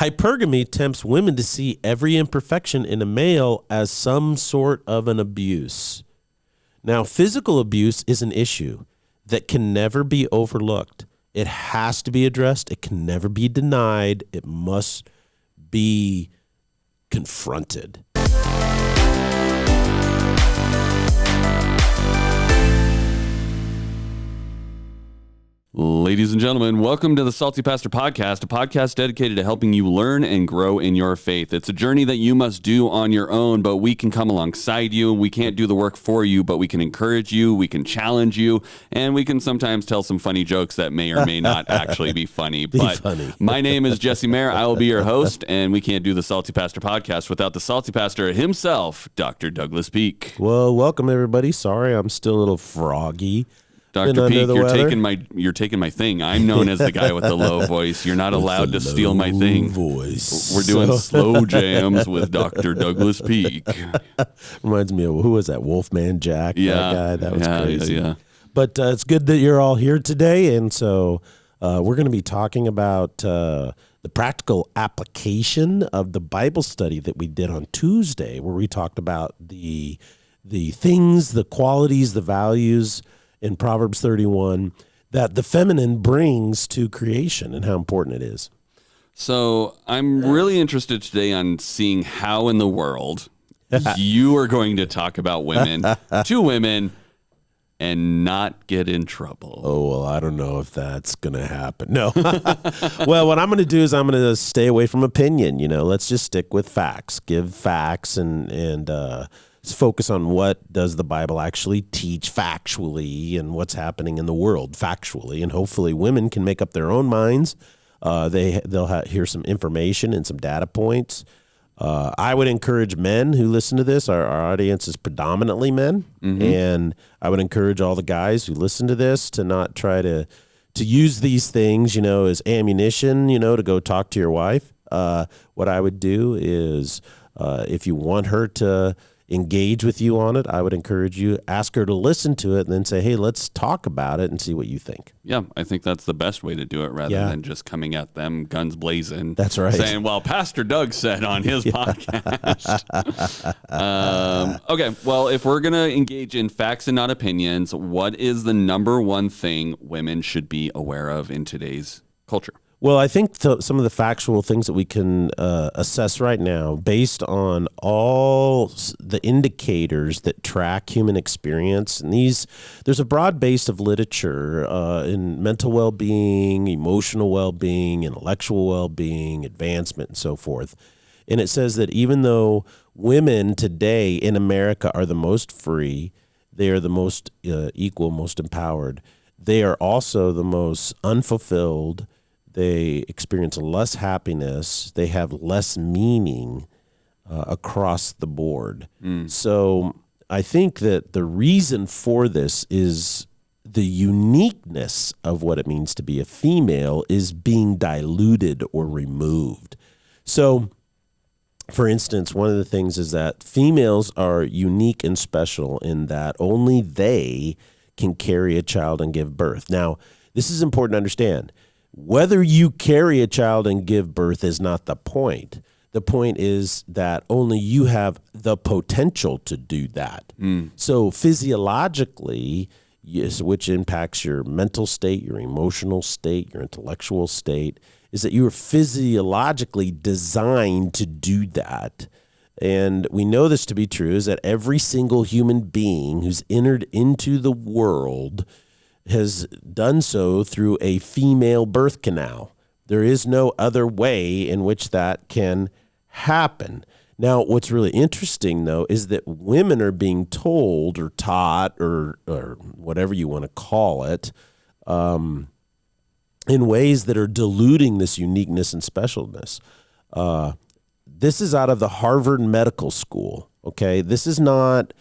Hypergamy tempts women to see every imperfection in a male as some sort of an abuse. Now, physical abuse is an issue that can never be overlooked. It has to be addressed. It can never be denied. It must be confronted. Ladies and gentlemen, welcome to the Salty Pastor Podcast, a podcast dedicated to helping you learn and grow in your faith. It's a journey that you must do on your own, but we can come alongside you. We can't do the work for you, but we can encourage you, we can challenge you, and we can sometimes tell some funny jokes that may or may not actually be funny. My name is Jesse Mayer. I will be your host, and we can't do the Salty Pastor Podcast without the Salty Pastor himself, Dr. Douglas Peake. Well, welcome everybody. Sorry, I'm still a little froggy. Dr. Peake, you're taking my thing. I'm known as the guy with the low voice. You're not allowed to steal my thing. Voice. We're doing slow jams with Dr. Douglas Peake. Reminds me of, who was that? Wolfman Jack? Yeah. That guy? That was crazy. Yeah. But it's good that you're all here today. And so we're going to be talking about the practical application of the Bible study that we did on Tuesday, where we talked about the things, the qualities, the values in Proverbs 31 that the feminine brings to creation and how important it is. So I'm really interested today on seeing how in the world you are going to talk about women to women and not get in trouble. Oh, well, I don't know if that's going to happen. No. Well, what I'm going to do is I'm going to stay away from opinion. Let's just stick with facts, give facts and focus on what does the Bible actually teach factually and what's happening in the world factually. And hopefully women can make up their own minds. They'll hear some information and some data points. I would encourage men who listen to this. Our audience is predominantly men. Mm-hmm. And I would encourage all the guys who listen to this to not try to use these things, as ammunition, to go talk to your wife. What I would do is if you want her to engage with you on it, I would encourage you, ask her to listen to it and then say, hey, let's talk about it and see what you think. Yeah, I think that's the best way to do it rather than just coming at them guns blazing. That's right. Saying, well, Pastor Doug said on his podcast. Okay, well, if we're going to engage in facts and not opinions, what is the number one thing women should be aware of in today's culture? Well, I think some of the factual things that we can assess right now, based on all the indicators that track human experience, and there's a broad base of literature in mental well-being, emotional well-being, intellectual well-being, advancement, and so forth. And it says that even though women today in America are the most free, they are the most equal, most empowered, they are also the most unfulfilled. They experience less happiness. They have less meaning across the board. So I think that the reason for this is the uniqueness of what it means to be a female is being diluted or removed. So, for instance, one of the things is that females are unique and special in that only they can carry a child and give birth. Now, this is important to understand. Whether you carry a child and give birth is not the point. The point is that only you have the potential to do that. So physiologically, yes, which impacts your mental state, your emotional state, your intellectual state, is that you are physiologically designed to do that. And we know this to be true, is that every single human being who's entered into the world has done so through a female birth canal. There is no other way in which that can happen. Now, what's really interesting, though, is that women are being told or taught or whatever you want to call it in ways that are diluting this uniqueness and specialness. This is out of the Harvard Medical School, okay? This is not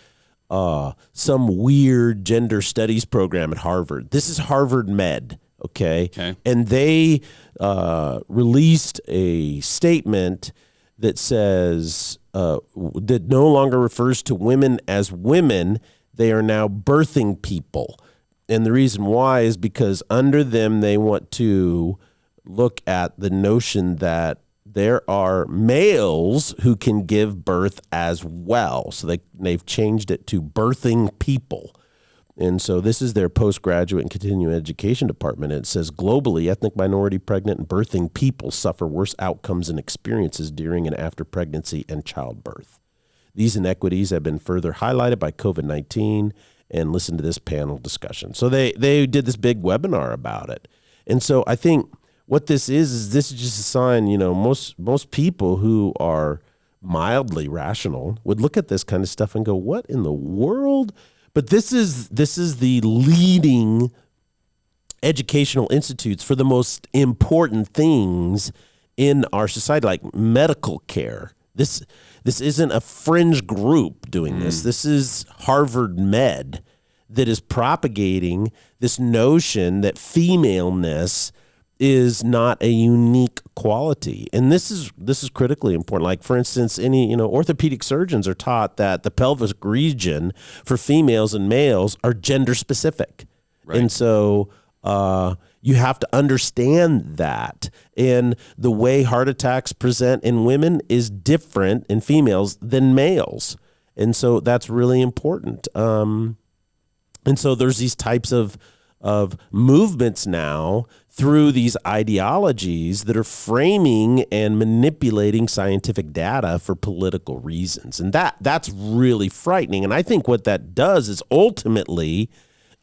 some weird gender studies program at Harvard. This is Harvard Med, okay? And they released a statement that says, that no longer refers to women as women. They are now birthing people. And the reason why is because under them, they want to look at the notion that there are males who can give birth as well. So they've changed it to birthing people. And so this is their postgraduate and continuing education department. It says globally, ethnic minority pregnant and birthing people suffer worse outcomes and experiences during and after pregnancy and childbirth. These inequities have been further highlighted by COVID-19, and listen to this panel discussion. So they did this big webinar about it. And so I think what this is this is just a sign, most people who are mildly rational would look at this kind of stuff and go, what in the world? But this is the leading educational institutes for the most important things in our society, like medical care. This isn't a fringe group doing this. This is Harvard Med that is propagating this notion that femaleness is not a unique quality. And this is critically important. Like, for instance, orthopedic surgeons are taught that the pelvic region for females and males are gender specific. Right. And so you have to understand that. And the way heart attacks present in women is different in females than males. And so that's really important. And so there's these types of movements now through these ideologies that are framing and manipulating scientific data for political reasons. And that's really frightening. And I think what that does is ultimately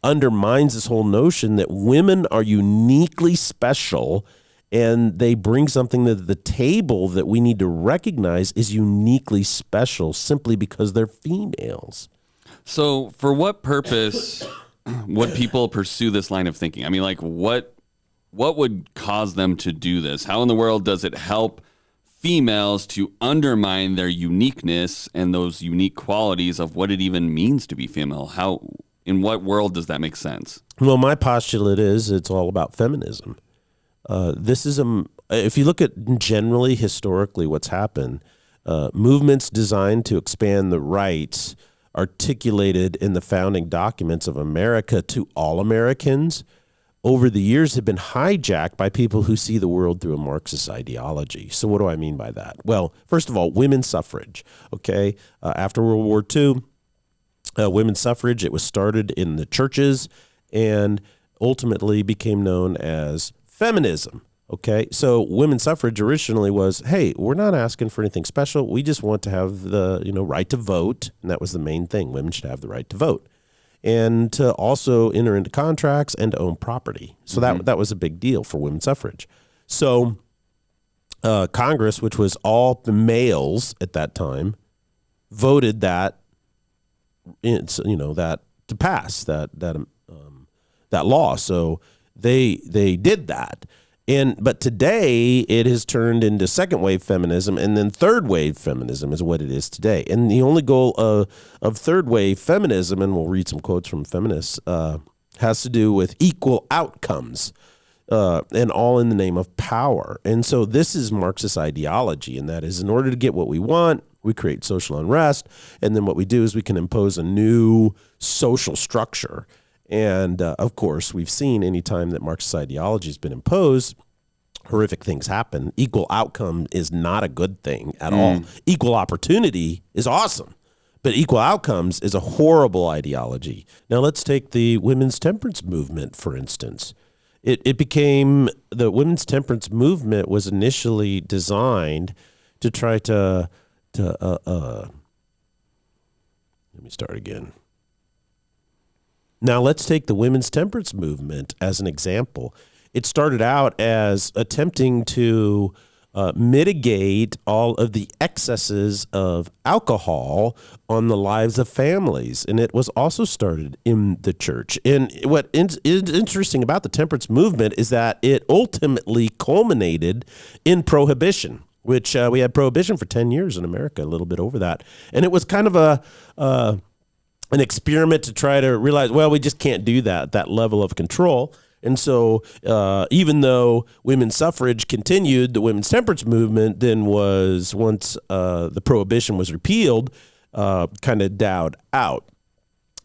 undermines this whole notion that women are uniquely special, and they bring something to the table that we need to recognize is uniquely special simply because they're females. So for what purpose would people pursue this line of thinking? I mean, like, what would cause them to do this? How in the world does it help females to undermine their uniqueness and those unique qualities of what it even means to be female? How, in what world does that make sense? Well, my postulate is it's all about feminism. This is if you look at generally historically what's happened, movements designed to expand the rights articulated in the founding documents of America to all Americans over the years have been hijacked by people who see the world through a Marxist ideology. So what do I mean by that? Well, first of all, women's suffrage. Okay, after World War II, women's suffrage, it was started in the churches and ultimately became known as feminism. Okay, so women's suffrage originally was, hey, we're not asking for anything special. We just want to have the right to vote, and that was the main thing. Women should have the right to vote, and to also enter into contracts and to own property. So that was a big deal for women's suffrage. So Congress, which was all the males at that time, voted that that to pass that law. So they did that. But today it has turned into second wave feminism, and then third wave feminism is what it is today. And the only goal of third wave feminism, and we'll read some quotes from feminists, has to do with equal outcomes, and all in the name of power. And so this is Marxist ideology, and that is in order to get what we want, we create social unrest, and then what we do is we can impose a new social structure. And of course, we've seen any time that Marxist ideology has been imposed, horrific things happen. Equal outcome is not a good thing at all. Equal opportunity is awesome, but equal outcomes is a horrible ideology. Now let's take the women's temperance movement, for instance. It became, the women's temperance movement was initially designed to try to let me start again. Now, let's take the women's temperance movement as an example. It started out as attempting to mitigate all of the excesses of alcohol on the lives of families. And it was also started in the church. And what is interesting about the temperance movement is that it ultimately culminated in prohibition, which we had prohibition for 10 years in America, a little bit over that. And it was kind of an experiment to try to realize, well, we just can't do that level of control. And so even though women's suffrage continued, the women's temperance movement then was, once the prohibition was repealed, kind of died out.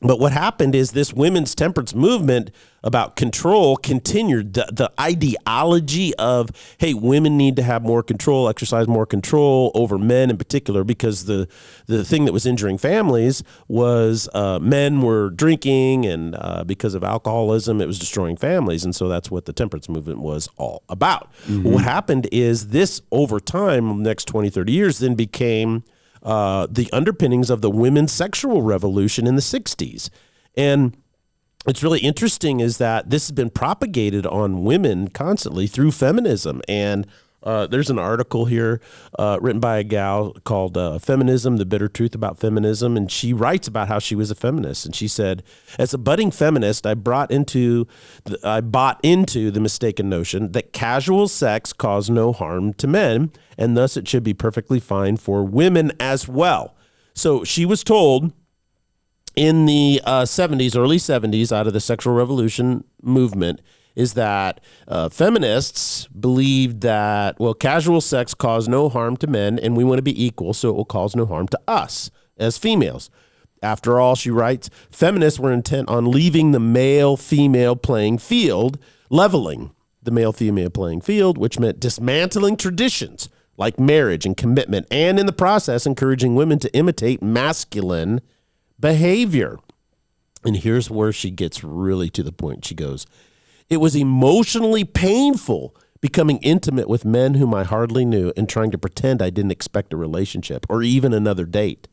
But what happened is this women's temperance movement about control continued. The ideology of, hey, women need to have more control, exercise more control over men in particular, because the thing that was injuring families was men were drinking, and because of alcoholism, it was destroying families. And so that's what the temperance movement was all about. Well, what happened is this, over time, the next 20, 30 years, then became the underpinnings of the women's sexual revolution in the 60s. And it's really interesting is that this has been propagated on women constantly through feminism. And there's an article here written by a gal called Feminism, The Bitter Truth About Feminism. And she writes about how she was a feminist. And she said, as a budding feminist, I bought into the mistaken notion that casual sex caused no harm to men, and thus it should be perfectly fine for women as well. So she was told in the 70s, early 70s, out of the sexual revolution movement, is that feminists believed that, well, casual sex caused no harm to men, and we want to be equal, so it will cause no harm to us as females. After all, she writes, feminists were intent on leaving the male-female playing field, leveling the male-female playing field, which meant dismantling traditions like marriage and commitment, and in the process, encouraging women to imitate masculine behavior. And here's where she gets really to the point. She goes, it was emotionally painful becoming intimate with men whom I hardly knew and trying to pretend I didn't expect a relationship or even another date.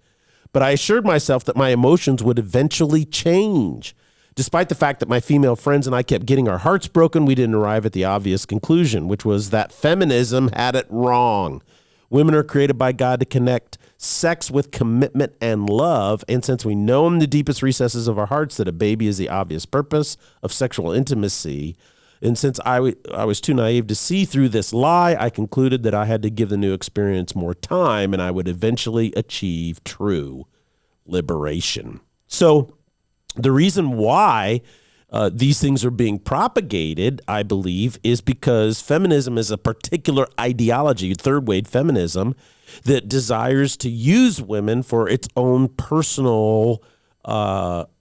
But I assured myself that my emotions would eventually change. Despite the fact that my female friends and I kept getting our hearts broken, we didn't arrive at the obvious conclusion, which was that feminism had it wrong. Women are created by God to connect sex with commitment and love. And since we know in the deepest recesses of our hearts that a baby is the obvious purpose of sexual intimacy, and since I was too naive to see through this lie, I concluded that I had to give the new experience more time and I would eventually achieve true liberation. So the reason why these things are being propagated, I believe, is because feminism is a particular ideology, third-wave feminism, that desires to use women for its own personal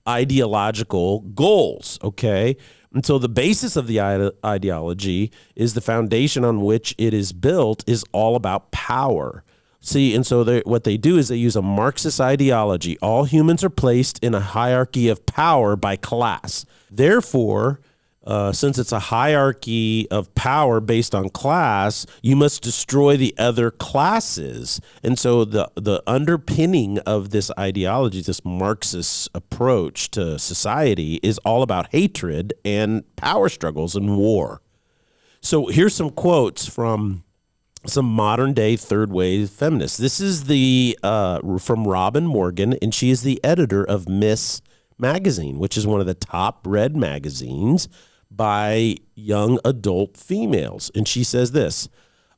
ideological goals, okay? And so the basis of the ideology is the foundation on which it is built is all about power. See, and so what they do is they use a Marxist ideology. All humans are placed in a hierarchy of power by class. Therefore, since it's a hierarchy of power based on class, you must destroy the other classes. And so the underpinning of this ideology, this Marxist approach to society, is all about hatred and power struggles and war. So here's some quotes from some modern day third wave feminists. This is from Robin Morgan, and she is the editor of Miss Magazine, which is one of the top read magazines by young adult females. And she says this: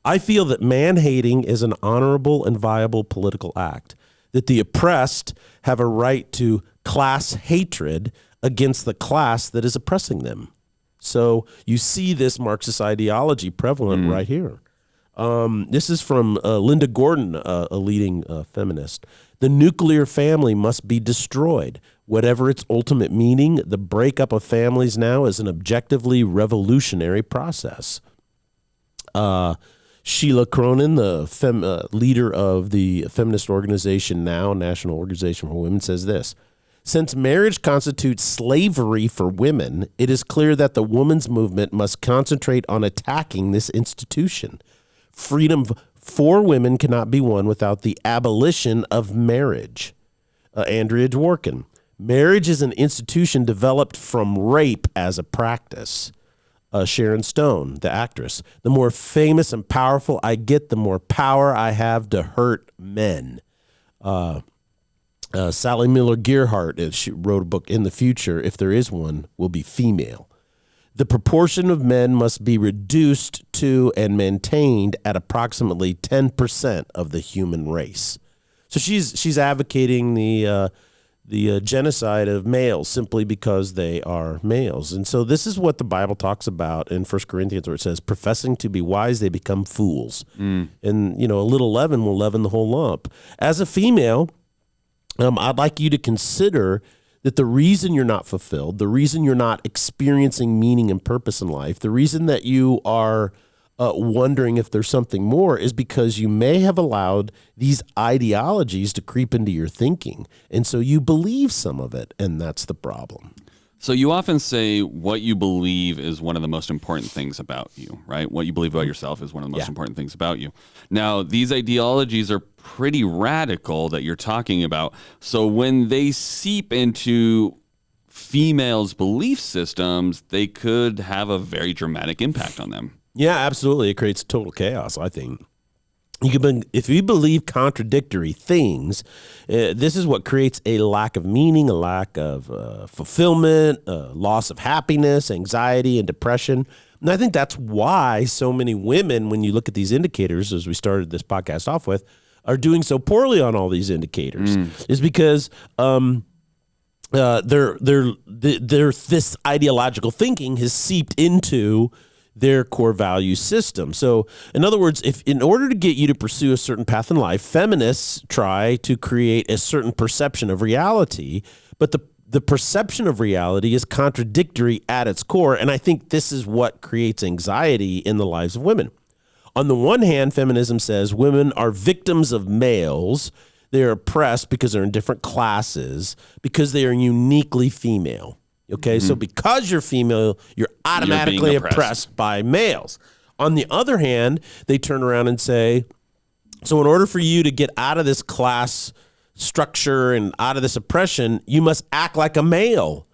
I feel that man-hating is an honorable and viable political act, that the oppressed have a right to class hatred against the class that is oppressing them. So you see this Marxist ideology prevalent right here. This is from Linda Gordon, a leading feminist. The nuclear family must be destroyed. Whatever its ultimate meaning, the breakup of families now is an objectively revolutionary process. Sheila Cronin, the leader of the feminist organization NOW, National Organization for Women, says this: since marriage constitutes slavery for women, it is clear that the women's movement must concentrate on attacking this institution. Freedom for women cannot be won without the abolition of marriage. Andrea Dworkin: marriage is an institution developed from rape as a practice. Sharon Stone, the actress: the more famous and powerful I get, the more power I have to hurt men. Sally Miller Gearhart, she wrote a book, In the Future, if there is one, will be female. The proportion of men must be reduced to and maintained at approximately 10% of the human race. So she's advocating the genocide of males simply because they are males. And so this is what the Bible talks about in 1 Corinthians, where it says, professing to be wise, they become fools. And, a little leaven will leaven the whole lump. As a female, I'd like you to consider that the reason you're not fulfilled, the reason you're not experiencing meaning and purpose in life, the reason that you are wondering if there's something more is because you may have allowed these ideologies to creep into your thinking. And so you believe some of it, and that's the problem. So you often say what you believe is one of the most important things about you, right? What you believe about yourself is one of the most important things about you. Now, these ideologies are pretty radical that you're talking about. So when they seep into females' belief systems, they could have a very dramatic impact on them. Yeah, absolutely. It creates total chaos, I think. If you believe contradictory things, this is what creates a lack of meaning, a lack of fulfillment, loss of happiness, anxiety, and depression. And I think that's why so many women, when you look at these indicators, as we started this podcast off with, are doing so poorly on all these indicators. Is because this ideological thinking has seeped into their core value system. So, in other words, if in order to get you to pursue a certain path in life, feminists try to create a certain perception of reality, but the perception of reality is contradictory at its core, and I think this is what creates anxiety in the lives of women. On the one hand, feminism says women are victims of males. They're oppressed because they're in different classes, because they are uniquely female. Okay, so because you're female, you're automatically oppressed by males. On the other hand, they turn around and say, so in order for you to get out of this class structure and out of this oppression, you must act like a male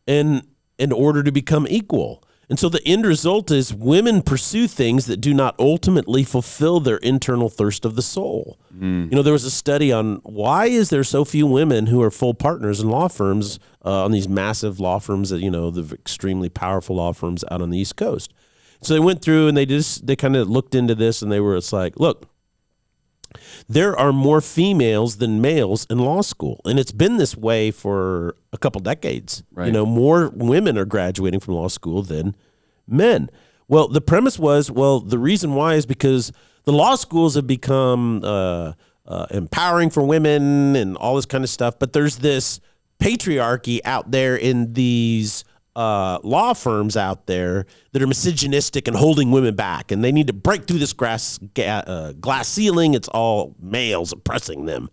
in order to become equal. And so the end result is women pursue things that do not ultimately fulfill their internal thirst of the soul. You know, there was a study on why is there so few women who are full partners in law firms, on these massive law firms that, you know, the extremely powerful law firms out on the East Coast. So they went through and they kind of looked into this, and it's like, look, there are more females than males in law school. And it's been this way for a couple decades. Right. You know, more women are graduating from law school than men. Well, the premise was, the reason why is because the law schools have become empowering for women and all this kind of stuff. But there's this patriarchy out there in these law firms out there that are misogynistic and holding women back, and they need to break through this glass ceiling. It's all males oppressing them.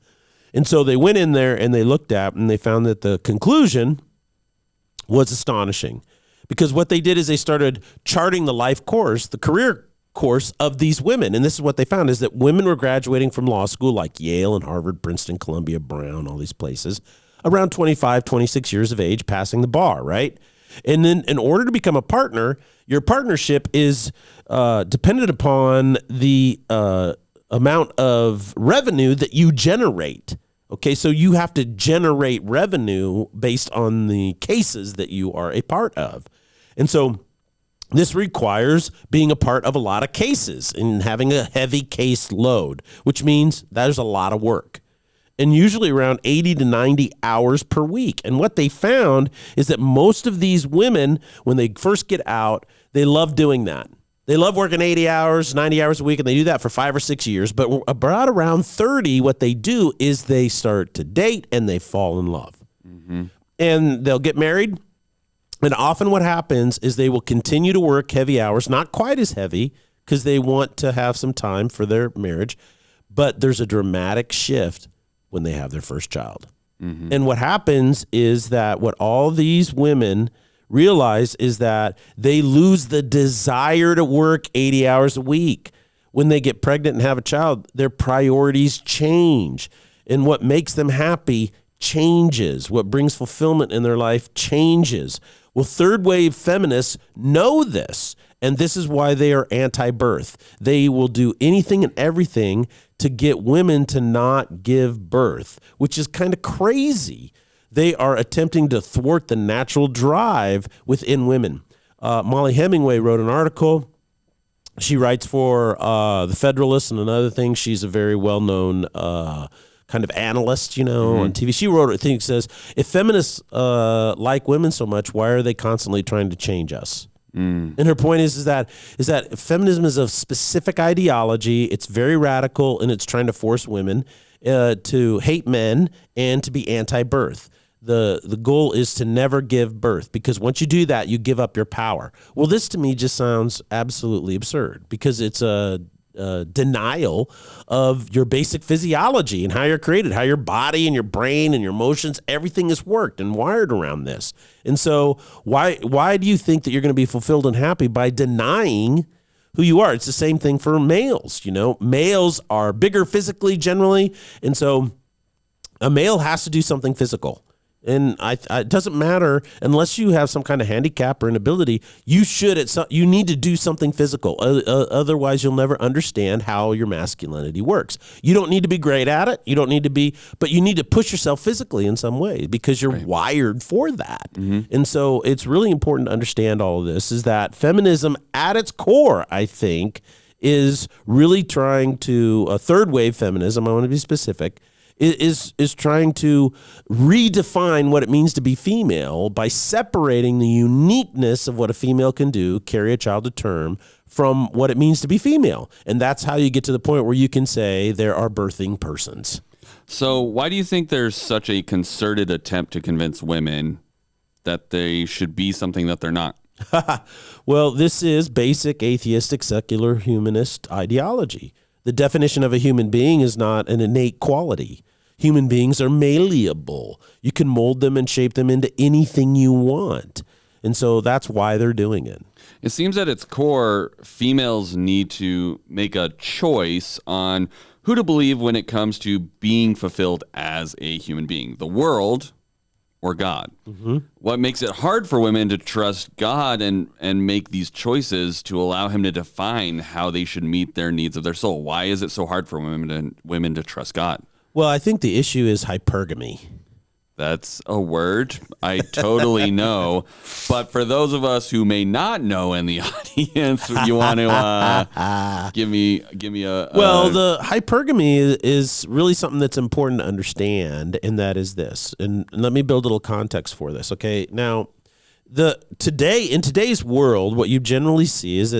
And so they went in there and they looked at, and they found that the conclusion was astonishing, because what they did is they started charting the life course, the career course of these women. And this is what they found, is that women were graduating from law school like Yale and Harvard, Princeton, Columbia, Brown, all these places, around 25, 26 years of age, passing the bar, right? And then in order to become a partner, your partnership is dependent upon the amount of revenue that you generate. Okay, so you have to generate revenue based on the cases that you are a part of. And so this requires being a part of a lot of cases and having a heavy case load, which means there's a lot of work. And usually around 80 to 90 hours per week. And what they found is that most of these women, when they first get out, they love doing that. They love working 80 hours, 90 hours a week, and they do that for 5 or 6 years. But about around 30, what they do is they start to date and they fall in love. And they'll get married. And often what happens is they will continue to work heavy hours, not quite as heavy, because they want to have some time for their marriage. But there's a dramatic shift when they have their first child. And what happens is that what all these women realize is that they lose the desire to work 80 hours a week. When they get pregnant and have a child, their priorities change. And what makes them happy changes. What brings fulfillment in their life changes. Well, third wave feminists know this, and this is why they are anti-birth. They will do anything and everything to get women to not give birth, which is kind of crazy. They are attempting to thwart the natural drive within women. Molly Hemingway wrote an article. She writes for The Federalist and another thing. She's a very well-known kind of analyst, you know, on TV. She wrote a thing that says, if feminists like women so much, why are they constantly trying to change us? And her point is that feminism is a specific ideology. It's very radical, and it's trying to force women to hate men and to be anti-birth. The goal is to never give birth, because once you do that, you give up your power. Well, this to me just sounds absolutely absurd, because it's a denial of your basic physiology and how you're created, how your body and your brain and your emotions, everything is worked and wired around this. And so why do you think that you're going to be fulfilled and happy by denying who you are? It's the same thing for males. Males are bigger physically generally, and so a male has to do something physical. And it doesn't matter unless you have some kind of handicap or inability. You need to do something physical. Otherwise, you'll never understand how your masculinity works. You don't need to be great at it. You don't need to be, but you need to push yourself physically in some way, because you're wired for that. Mm-hmm. And so it's really important to understand all of this, is that feminism at its core, I think, is really trying to, third wave feminism, I want to be specific, is trying to redefine what it means to be female by separating the uniqueness of what a female can do, carry a child to term, from what it means to be female. And that's how you get to the point where you can say there are birthing persons. So why do you think there's such a concerted attempt to convince women that they should be something that they're not? Well, this is basic atheistic, secular, humanist ideology. The definition of a human being is not an innate quality. Human beings are malleable. You can mold them and shape them into anything you want. And so that's why they're doing it. It seems at its core, females need to make a choice on who to believe when it comes to being fulfilled as a human being, the world or God. Mm-hmm. What makes it hard for women to trust God and make these choices to allow him to define how they should meet their needs of their soul? Why is it so hard for women to trust God? Well, I think the issue is hypergamy. That's a word I totally know. But for those of us who may not know in the audience, you want to give me a... Well, the hypergamy is really something that's important to understand, and that is this. And let me build a little context for this, okay? Now, in today's world, what you generally see is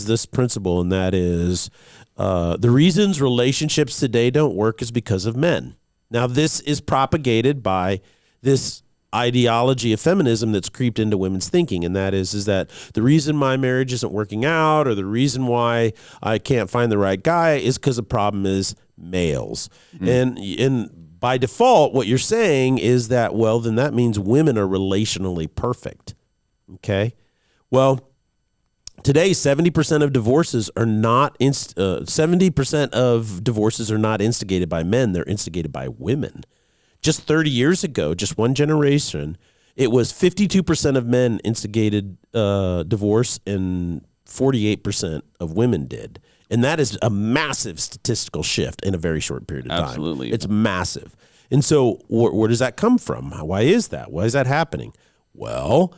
this principle, and that is the reasons relationships today don't work is because of men. Now, this is propagated by this ideology of feminism that's creeped into women's thinking, and that is that the reason my marriage isn't working out, or the reason why I can't find the right guy, is because the problem is males. Mm. And by default, what you're saying is that, well, then that means women are relationally perfect. Okay? Well, today, 70% of divorces are not 70% of divorces are not instigated by men; they're instigated by women. Just 30 years ago, just one generation, it was 52% of men instigated divorce, and 48% of women did. And that is a massive statistical shift in a very short period of time. Absolutely, it's massive. And so, where does that come from? Why is that? Why is that happening? Well,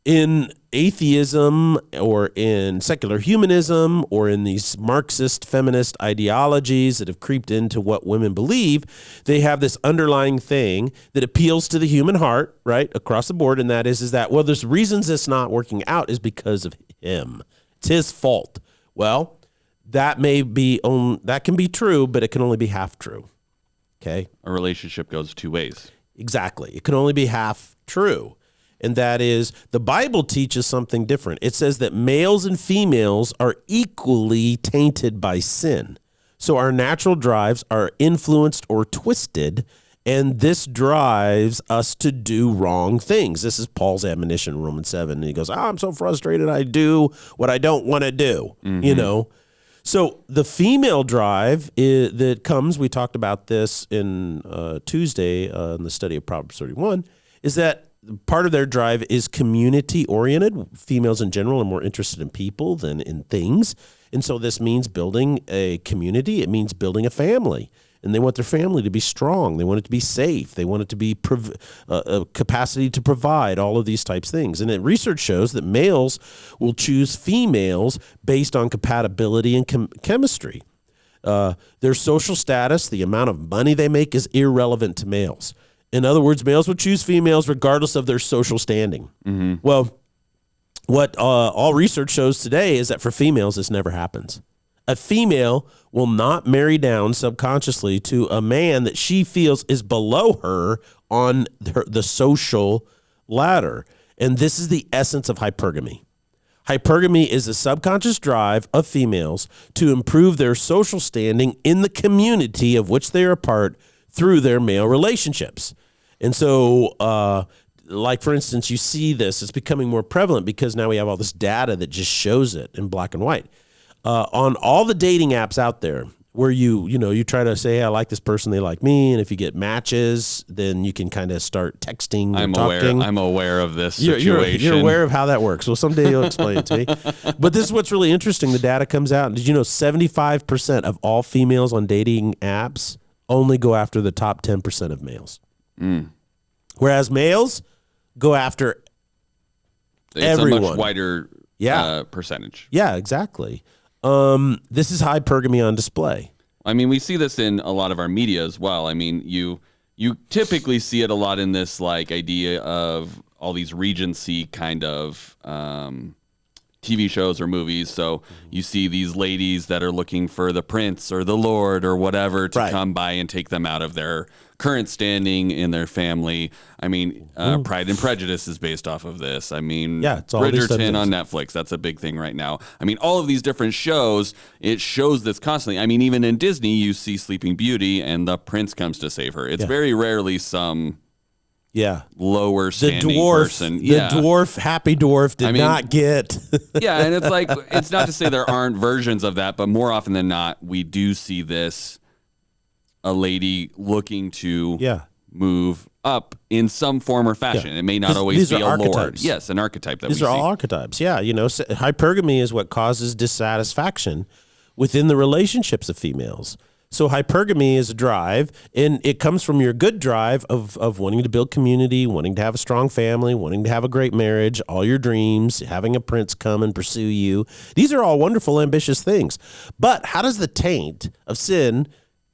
in atheism, or in secular humanism, or in these Marxist feminist ideologies that have creeped into what women believe, they have this underlying thing that appeals to the human heart, right, across the board, and that is that, well, there's reasons it's not working out is because of him. It's his fault. Well, that can be true, but it can only be half true. Okay? A relationship goes two ways. Exactly. It can only be half true. And that is, the Bible teaches something different. It says that males and females are equally tainted by sin. So our natural drives are influenced or twisted, and this drives us to do wrong things. This is Paul's admonition in Romans 7. And he goes, I'm so frustrated, I do what I don't want to do, So the female drive that comes, we talked about this in Tuesday in the study of Proverbs 31, is that part of their drive is community-oriented. Females in general are more interested in people than in things. And so this means building a community. It means building a family. And they want their family to be strong. They want it to be safe. They want it to be a capacity to provide, all of these types of things. And research shows that males will choose females based on compatibility and chemistry. Their social status, the amount of money they make, is irrelevant to males. In other words, males would choose females regardless of their social standing. Mm-hmm. Well, what all research shows today is that for females, this never happens. A female will not marry down subconsciously to a man that she feels is below her on the social ladder. And this is the essence of hypergamy. Hypergamy is a subconscious drive of females to improve their social standing in the community of which they are a part through their male relationships. And so, like, for instance, you see this, it's becoming more prevalent because now we have all this data that just shows it in black and white. On all the dating apps out there where you try to say, hey, I like this person, they like me. And if you get matches, then you can kind of start texting and talking. I'm aware of this situation. You're aware of how that works. Well, someday you'll explain it to me. But this is what's really interesting. The data comes out. Did you know 75% of all females on dating apps only go after the top 10% of males? Whereas males go after everyone. It's a much wider percentage. Yeah, exactly. This is hypergamy on display. I mean, we see this in a lot of our media as well. I mean, you typically see it a lot in this like idea of all these Regency kind of TV shows or movies. So you see these ladies that are looking for the prince or the lord or whatever to come by and take them out of their current standing in their family. I mean, Pride and Prejudice is based off of this. I mean, it's all Bridgerton on Netflix. That's a big thing right now. I mean, all of these different shows, it shows this constantly. I mean, even in Disney, you see Sleeping Beauty and the prince comes to save her. It's very rarely some lower standing person. The happy dwarf did not get. And it's like, it's not to say there aren't versions of that, but more often than not, we do see this, a lady looking to move up in some form or fashion. It may not always be a lord. Yes, an archetype that these are all archetypes. Yeah, hypergamy is what causes dissatisfaction within the relationships of females. So hypergamy is a drive, and it comes from your good drive of wanting to build community, wanting to have a strong family, wanting to have a great marriage, all your dreams, having a prince come and pursue you. These are all wonderful, ambitious things. But how does the taint of sin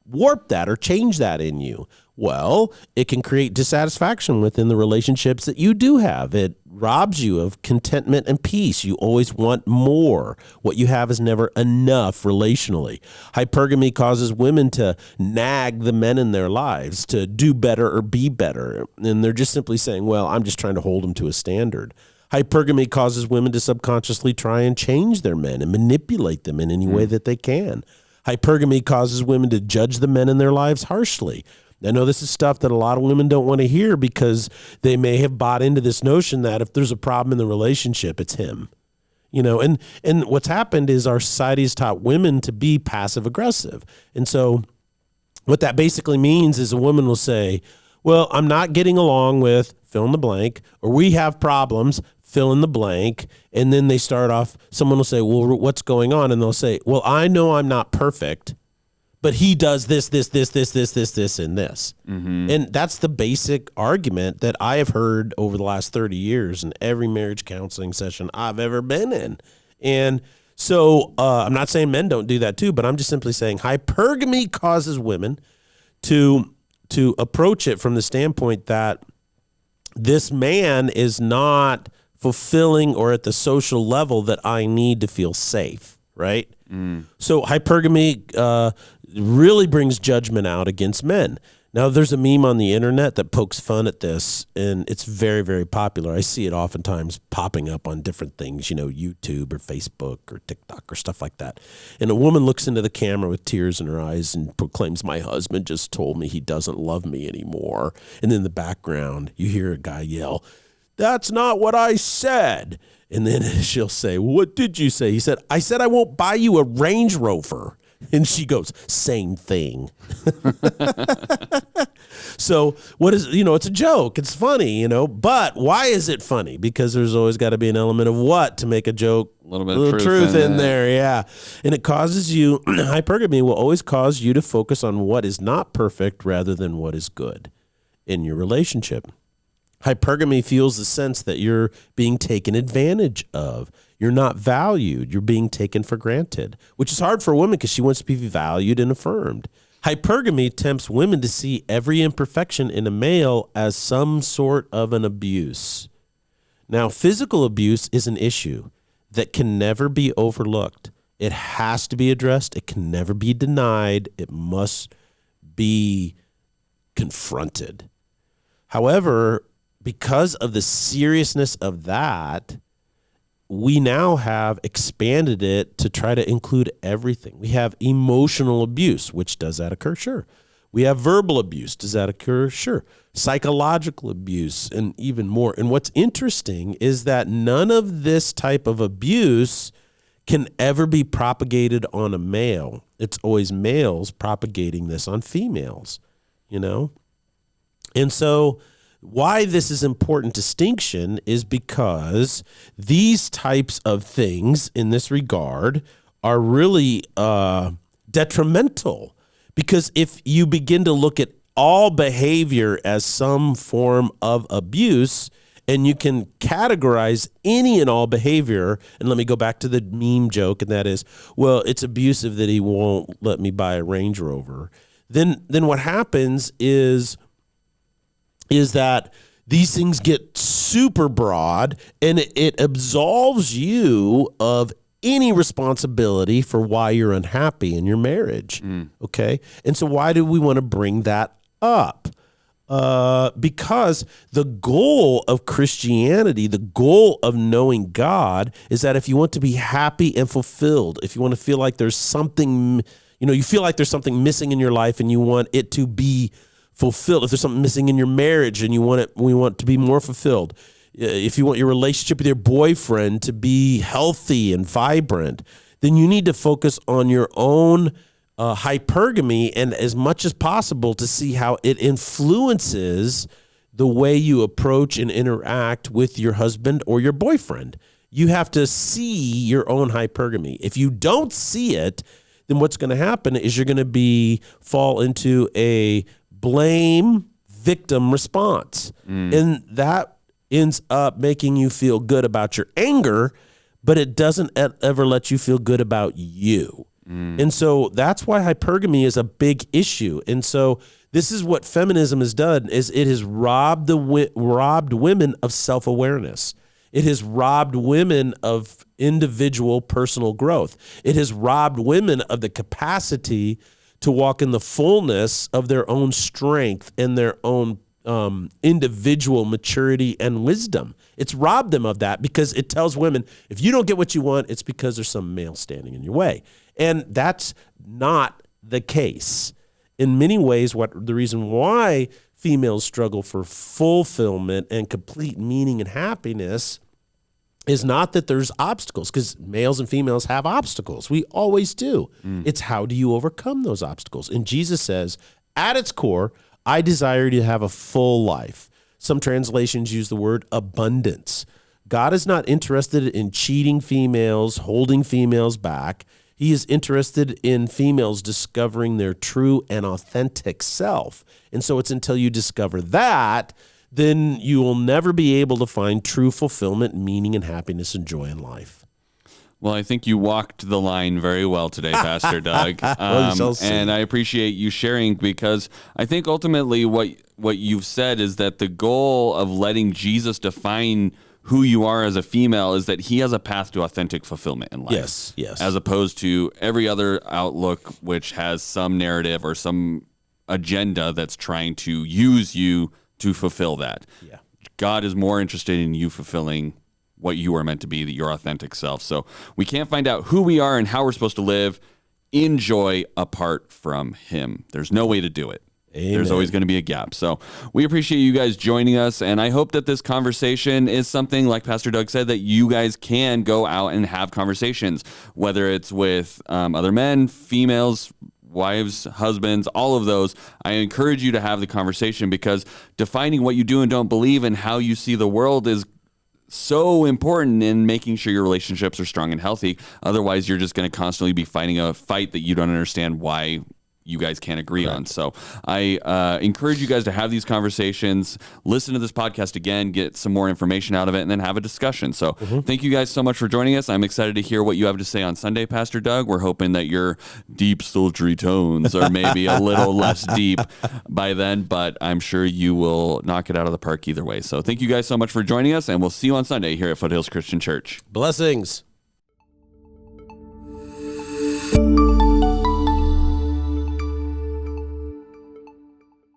warp that or change that in you? Well, it can create dissatisfaction within the relationships that you do have. It robs you of contentment and peace. You always want more. What you have is never enough relationally. Hypergamy causes women to nag the men in their lives to do better or be better. And they're just simply saying, well, I'm just trying to hold them to a standard. Hypergamy causes women to subconsciously try and change their men and manipulate them in any way that they can. Hypergamy causes women to judge the men in their lives harshly. I know this is stuff that a lot of women don't want to hear because they may have bought into this notion that if there's a problem in the relationship, it's him. And what's happened is our society has taught women to be passive aggressive. And so what that basically means is a woman will say, well, I'm not getting along with fill in the blank, or we have problems, fill in the blank. And then they start off, someone will say, well, what's going on? And they'll say, well, I know I'm not perfect, but he does this, and this. And that's the basic argument that I have heard over the last 30 years in every marriage counseling session I've ever been in. And so I'm not saying men don't do that too, but I'm just simply saying hypergamy causes women to approach it from the standpoint that this man is not fulfilling or at the social level that I need to feel safe, right? So hypergamy really brings judgment out against men. Now, there's a meme on the internet that pokes fun at this, and it's very, very popular. I see it oftentimes popping up on different things, YouTube or Facebook or TikTok or stuff like that. And a woman looks into the camera with tears in her eyes and proclaims, my husband just told me he doesn't love me anymore. And in the background, you hear a guy yell, that's not what I said. And then she'll say, what did you say? He said, I said I won't buy you a Range Rover. And she goes, same thing. So what is, it's a joke. It's funny, but why is it funny? Because there's always got to be an element of what to make a joke. A little bit of truth in there. Yeah. And it causes you, hypergamy will always cause you to focus on what is not perfect rather than what is good in your relationship. Hypergamy feels the sense that you're being taken advantage of. You're not valued. You're being taken for granted, which is hard for a woman because she wants to be valued and affirmed. Hypergamy tempts women to see every imperfection in a male as some sort of an abuse. Now, physical abuse is an issue that can never be overlooked. It has to be addressed. It can never be denied. It must be confronted. However, because of the seriousness of that, we now have expanded it to try to include everything. We have emotional abuse, which does that occur? Sure. We have verbal abuse. Does that occur? Sure. Psychological abuse and even more. And what's interesting is that none of this type of abuse can ever be propagated on a male. It's always males propagating this on females, you know? And so why this is important distinction is because these types of things in this regard are really detrimental. Because if you begin to look at all behavior as some form of abuse, and you can categorize any and all behavior, and let me go back to the meme joke, and that is, well, it's abusive that he won't let me buy a Range Rover. Then what happens is that these things get super broad, and it absolves you of any responsibility for why you're unhappy in your marriage. Okay? And so why do we want to bring that up? Because the goal of Christianity, the goal of knowing God is that if you want to be happy and fulfilled, if you want to feel like there's something, you feel like there's something missing in your life and you want it to be fulfilled, if there's something missing in your marriage and we want to be more fulfilled, if you want your relationship with your boyfriend to be healthy and vibrant, then you need to focus on your own hypergamy and as much as possible to see how it influences the way you approach and interact with your husband or your boyfriend. You have to see your own hypergamy. If you don't see it, then what's going to happen is you're going to fall into a blame victim response. And that ends up making you feel good about your anger, but it doesn't ever let you feel good about you. And so that's why hypergamy is a big issue. And so this is what feminism has done, is it has robbed women of self-awareness. It has robbed women of individual personal growth. It has robbed women of the capacity to walk in the fullness of their own strength and their own individual maturity and wisdom. It's robbed them of that because it tells women, if you don't get what you want, it's because there's some male standing in your way. And that's not the case. In many ways, the reason why females struggle for fulfillment and complete meaning and happiness is not that there's obstacles, because males and females have obstacles. We always do. It's how do you overcome those obstacles? And Jesus says, at its core, I desire you to have a full life. Some translations use the word abundance. God is not interested in cheating females, holding females back. He is interested in females discovering their true and authentic self. And so it's until you discover that, then you will never be able to find true fulfillment, meaning, and happiness and joy in life. Well, I think you walked the line very well today, Pastor Doug. And I appreciate you sharing, because I think ultimately what you've said is that the goal of letting Jesus define who you are as a female is that he has a path to authentic fulfillment in life. Yes. As opposed to every other outlook which has some narrative or some agenda that's trying to use you to fulfill that. Yeah. God is more interested in you fulfilling what you are meant to be, your authentic self. So we can't find out who we are and how we're supposed to live in joy apart from him. There's no way to do it. Amen. There's always going to be a gap. So we appreciate you guys joining us. And I hope that this conversation is something, like Pastor Doug said, that you guys can go out and have conversations, whether it's with other men, females, wives, husbands, all of those. I encourage you to have the conversation, because defining what you do and don't believe and how you see the world is so important in making sure your relationships are strong and healthy. Otherwise, you're just going to constantly be fighting a fight that you don't understand why you guys can't agree on. So I encourage you guys to have these conversations, listen to this podcast again, get some more information out of it, and then have a discussion. So thank you guys so much for joining us. I'm excited to hear what you have to say on Sunday, Pastor Doug. We're hoping that your deep, sultry tones are maybe a little less deep by then, but I'm sure you will knock it out of the park either way. So thank you guys so much for joining us, and we'll see you on Sunday here at Foothills Christian Church. Blessings. Bye.